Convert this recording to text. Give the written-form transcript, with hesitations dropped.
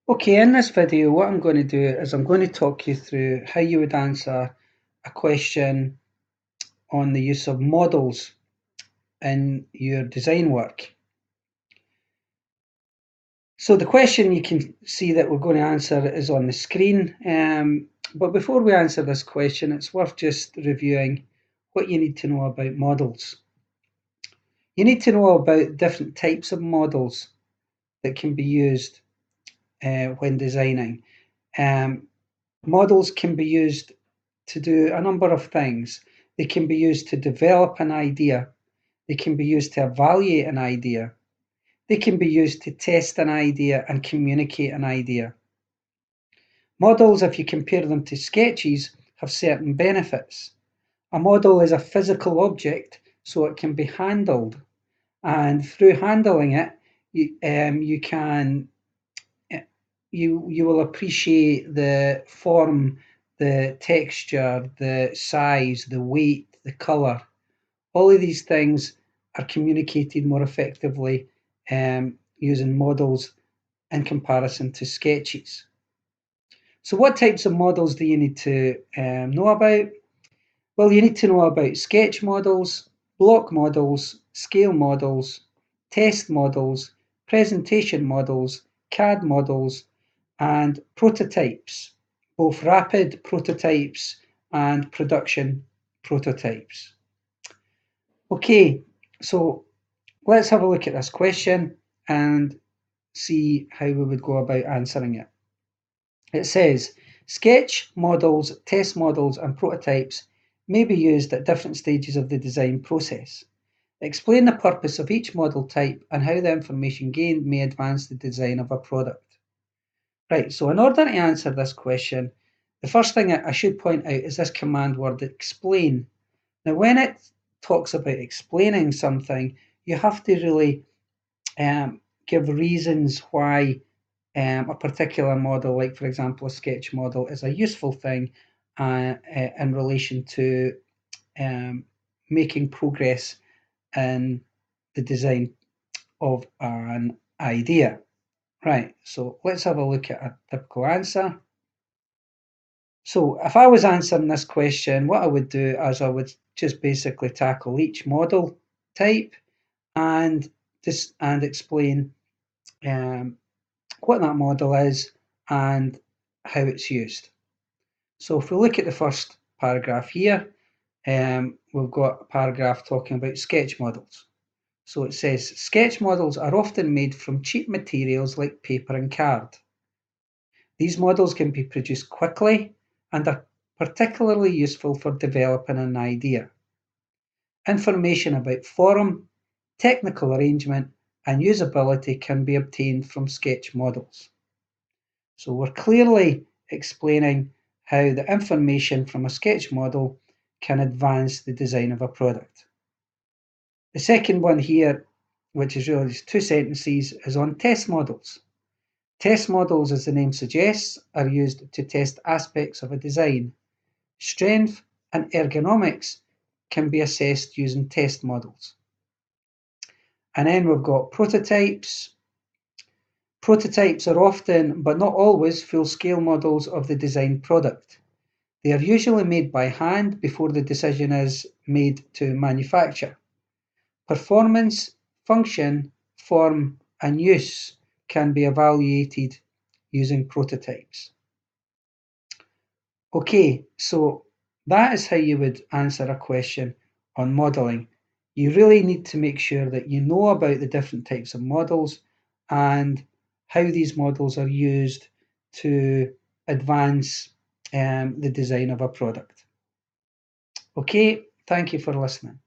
Okay, in this video, what I'm going to do is I'm going to talk you through how you would answer a question on the use of models in your design work. So the question you can see that we're going to answer is on the screen. But before we answer this question, it's worth just reviewing what you need to know about models. You need to know about different types of models that can be used when designing. Models can be used to do a number of things. They can be used to develop an idea. They can be used to evaluate an idea. They can be used to test an idea and communicate an idea. Models, if you compare them to sketches, have certain benefits. A model is a physical object, so it can be handled. And through handling it, you will appreciate the form, the texture, the size, the weight, the colour. All of these things are communicated more effectively using models in comparison to sketches. So what types of models do you need to know about? Well, you need to know about sketch models, block models, scale models, test models, presentation models, CAD models, and prototypes, both rapid prototypes and production prototypes. Okay, so let's have a look at this question and see how we would go about answering it. It says, sketch models, test models, and prototypes may be used at different stages of the design process. Explain the purpose of each model type and how the information gained may advance the design of a product. Right, so in order to answer this question, the first thing I should point out is this command word explain. Now, when it talks about explaining something, you have to really give reasons why a particular model, like for example a sketch model, is a useful thing in relation to making progress in the design of an idea. Right, so let's have a look at a typical answer. So if I was answering this question, what I would do is I would just basically tackle each model type and explain what that model is and how it's used. So if we look at the first paragraph here, we've got a paragraph talking about sketch models. So it says, sketch models are often made from cheap materials like paper and card. These models can be produced quickly and are particularly useful for developing an idea. Information about form, technical arrangement, and usability can be obtained from sketch models. So we're clearly explaining how the information from a sketch model can advance the design of a product. The second one here, which is really just two sentences, is on test models. Test models, as the name suggests, are used to test aspects of a design. Strength and ergonomics can be assessed using test models. And then we've got prototypes. Prototypes are often, but not always, full-scale models of the designed product. They are usually made by hand before the decision is made to manufacture. Performance, function, form, and use can be evaluated using prototypes. Okay, so that is how you would answer a question on modelling. You really need to make sure that you know about the different types of models and how these models are used to advance the design of a product. Okay, thank you for listening.